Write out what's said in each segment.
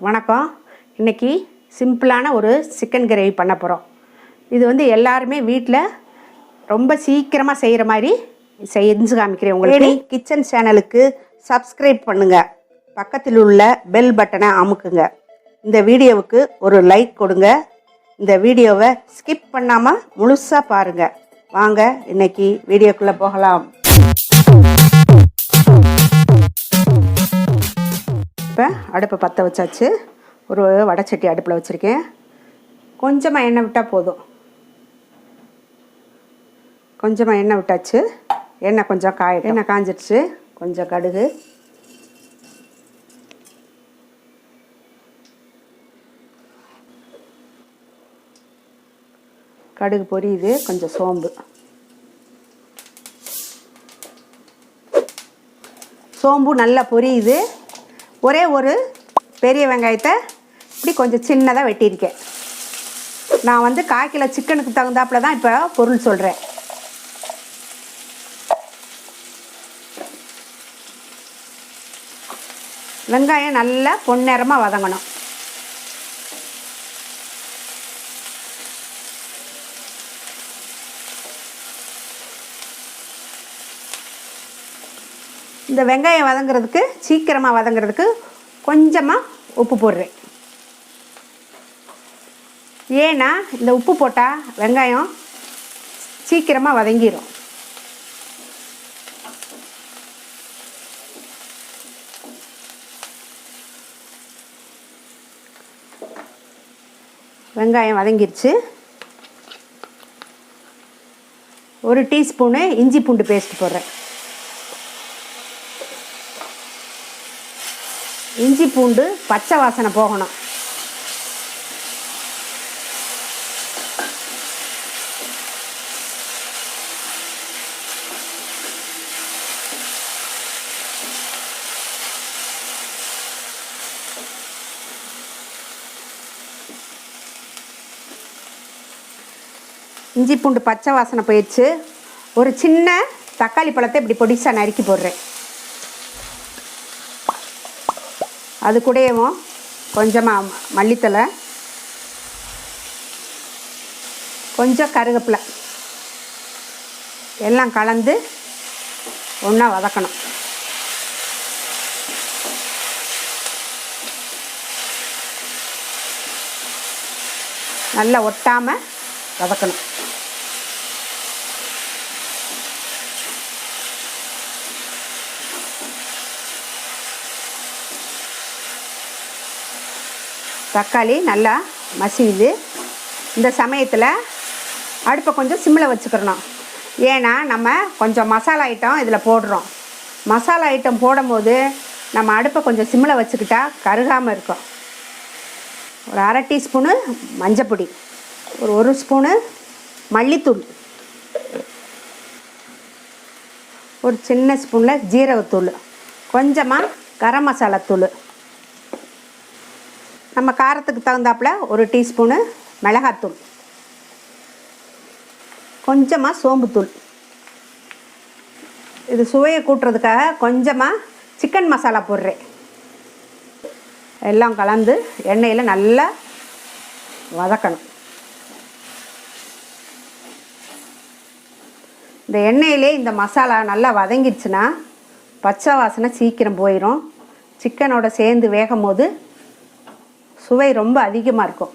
வணக்கம். இன்றைக்கி சிம்பிளான ஒரு சிக்கன் கிரேவி பண்ண போகிறோம். இது வந்து எல்லாருமே வீட்டில் ரொம்ப சீக்கிரமாக செய்கிற மாதிரி செஞ்சு காமிக்கிறேன் உங்களுக்கு. கிச்சன் சேனலுக்கு சப்ஸ்கிரைப் பண்ணுங்கள், பக்கத்தில் உள்ள பெல் பட்டனை அமுக்குங்க. இந்த வீடியோவுக்கு ஒரு லைக் கொடுங்க. இந்த வீடியோவை ஸ்கிப் பண்ணாமல் முழுசாக பாருங்கள். வாங்க இன்றைக்கி வீடியோக்குள்ளே போகலாம். இப்போ அடுப்பை பற்ற வச்சாச்சு. ஒரு வடைச்சட்டி அடுப்பில் வச்சுருக்கேன். கொஞ்சமாக எண்ணெய் விட்டால் போதும். கொஞ்சமாக எண்ணெய் விட்டாச்சு. எண்ணெய் கொஞ்சம் எண்ணெய் காஞ்சிடுச்சு. கொஞ்சம் கடுகு, கடுகு பொரியுது. கொஞ்சம் சோம்பு, சோம்பு நல்லா பொரியுது. ஒரே ஒரு பெரிய வெங்காயத்தை இப்படி கொஞ்சம் சின்னதாக வெட்டியிருக்கேன். நான் வந்து 1/4 கிலோ சிக்கனுக்கு தகுந்தாப்புல தான் இப்போ பொருள் சொல்கிறேன். வெங்காயம் நல்லா பொன்னிறமாக வதங்கணும். இந்த வெங்காயம் வதங்கிறதுக்கு, சீக்கிரமாக வதங்கிறதுக்கு கொஞ்சமாக உப்பு போடுறேன். ஏன்னா இந்த உப்பு போட்டால் வெங்காயம் சீக்கிரமாக வதங்கிடும். வெங்காயம் வதங்கிருச்சு. 1 டீஸ்பூனு இஞ்சி பூண்டு பேஸ்ட் போடுறேன். இஞ்சி பூண்டு பச்சை வாசனை போகணும். இஞ்சி பூண்டு பச்சை வாசனை போயிடுச்சு. ஒரு சின்ன தக்காளி பழத்தை இப்படி பொடிசாக நறுக்கி போடுறேன். அது கூடவும் கொஞ்சமாக மல்லித்தலை, கொஞ்சம் கருவேப்பிலை எல்லாம் கலந்து ஒன்றா வதக்கணும். நல்லா ஒட்டாமல் வதக்கணும். தக்காளி நல்லா மசியுது. இந்த சமயத்தில் அடுப்பை கொஞ்சம் சிம்மில் வச்சுக்கிறணும். ஏன்னா நம்ம கொஞ்சம் மசாலா ஐட்டம் இதில் போடுறோம். மசாலா ஐட்டம் போடும் போது நம்ம அடுப்பை கொஞ்சம் சிம்மில் வச்சுக்கிட்டா கருகாமல் இருக்கும். ஒரு 1/2 டீஸ்பூனு மஞ்சப்பொடி, ஒரு 1 ஸ்பூனு மல்லித்தூள், ஒரு சின்ன ஸ்பூனில் ஜீரகத்தூள், கொஞ்சமாக கரம் மசாலா தூள், நம்ம காரத்துக்கு தகுந்தாப்புல 1 டீஸ்பூனு மிளகாத்தூள், கொஞ்சமாக சோம்புத்தூள். இது சுவையை கூட்டுறதுக்காக கொஞ்சமாக சிக்கன் மசாலா போடுறேன். எல்லாம் கலந்து எண்ணெயில் நல்லா வதக்கணும். இந்த எண்ணெயிலே இந்த மசாலா நல்லா வதங்கிடுச்சுன்னா பச்சை வாசனை சீக்கிரம் போயிடும். சிக்கனோட சேர்ந்து வேகும் போது சுவை ரொம்ப அதிகமாக இருக்கும்.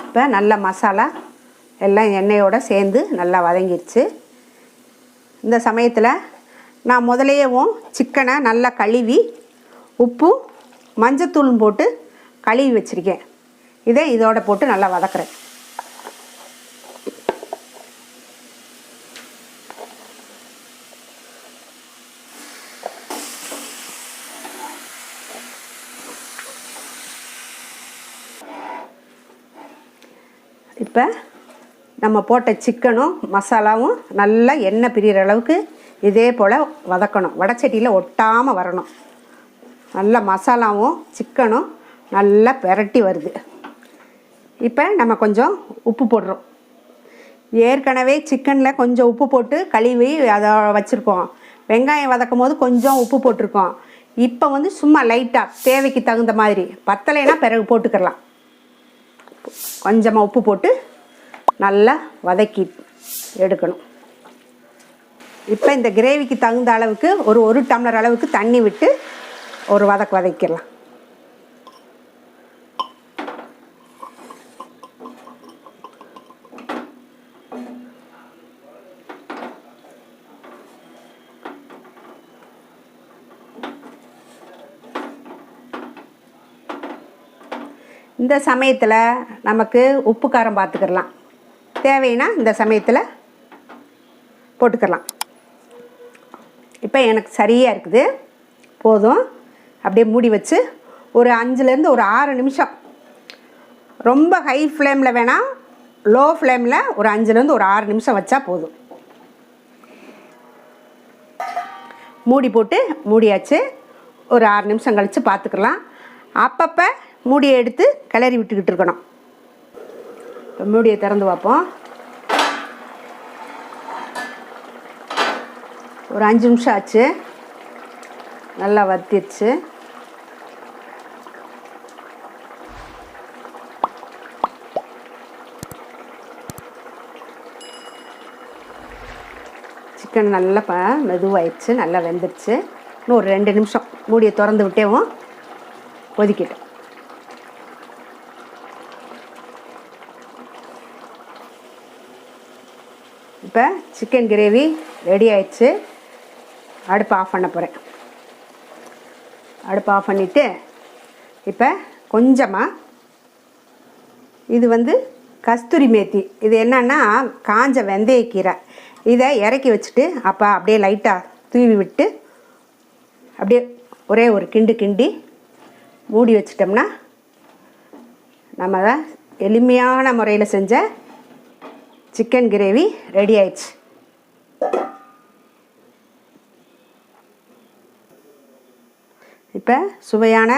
இப்போ நல்ல மசாலா எல்லாம் எண்ணெயோடு சேர்ந்து நல்லா வதங்கிடுச்சு. இந்த சமயத்தில் நான் முதலையவும் சிக்கனை நல்லா கழுவி உப்பு மஞ்சத்தூளும் போட்டு கழுவி வச்சுருக்கேன். இதோட போட்டு நல்லா வதக்குறேன். இப்போ நம்ம போட்ட சிக்கனும் மசாலாவும் நல்லா எண்ணெய் பிரிகிற அளவுக்கு இதே போல் வதக்கணும். வடைச்சட்டியில் ஒட்டாமல் வரணும். நல்லா மசாலாவும் சிக்கனும் நல்லா பெரட்டி வருது. இப்போ நம்ம கொஞ்சம் உப்பு போடுறோம். ஏற்கனவே சிக்கனில் கொஞ்சம் உப்பு போட்டு கழுவி அதை வச்சுருக்கோம். வெங்காயம் வதக்கும் போது கொஞ்சம் உப்பு போட்டிருக்கோம். இப்போ வந்து சும்மா லைட்டாக தேவைக்கு தகுந்த மாதிரி, பத்தலைனா பிறகு போட்டுக்கலாம். கொஞ்சமாக உப்பு போட்டு நல்லா வதக்கி எடுக்கணும். இப்போ இந்த கிரேவிக்கு தகுந்த அளவுக்கு ஒரு டம்ளர் அளவுக்கு தண்ணி விட்டு ஒரு வதக்கிடலாம். இந்த சமயத்தில் நமக்கு உப்பு காரம் பார்த்துக்கிடலாம். தேவைன்னா இந்த சமயத்தில் போட்டுக்கலாம். இப்போ எனக்கு சரியாக இருக்குது, போதும். அப்படியே மூடி வச்சு ஒரு 5லேருந்து ஒரு 6 நிமிஷம், ரொம்ப ஹை ஃப்ளேமில் வேணாம், லோ ஃப்ளேமில் ஒரு 5லேருந்து ஒரு 6 நிமிஷம் வச்சா போதும். மூடி போட்டு மூடியாச்சு. ஒரு 6 நிமிஷம் கழித்து பார்த்துக்கலாம். அப்பப்போ மூடியை எடுத்து கிளறி விட்டுக்கிட்டு இருக்கணும். இப்போ மூடியை திறந்து பார்ப்போம். ஒரு 5 நிமிஷம் ஆச்சு, நல்லா வத்திடுச்சு. சிக்கன் நல்லா மெதுவாயிடுச்சு, நல்லா வெந்துடுச்சு. இன்னும் ஒரு 2 நிமிஷம் மூடியை திறந்து விட்டேவும் கொதிக்கிட்டோம். இப்போ சிக்கன் கிரேவி ரெடி ஆயிடுச்சு. அடுப்பு ஆஃப் பண்ண போகிறேன். அடுப்பு ஆஃப் பண்ணிவிட்டு இப்போ கொஞ்சமாக, இது வந்து கஸ்தூரி மேத்தி, இது என்னன்னா காஞ்ச வெந்தயக்கீரை, இதை இறக்கி வச்சுட்டு அப்போ அப்படியே லைட்டாக தூவி விட்டு அப்படியே ஒரே ஒரு கிண்டி மூடி வச்சிட்டோம்னா நம்ம எளிமையான முறையில் செஞ்ச சிக்கன் கிரேவி ரெடி ஆயிடுச்சு. இப்போ சுவையான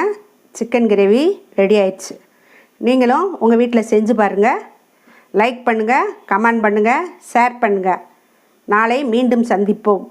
சிக்கன் கிரேவி ரெடி ஆயிடுச்சு. நீங்களும் உங்கள் வீட்டில் செஞ்சு பாருங்கள். லைக் பண்ணுங்கள், கமெண்ட் பண்ணுங்கள், ஷேர் பண்ணுங்கள். நாளை மீண்டும் சந்திப்போம்.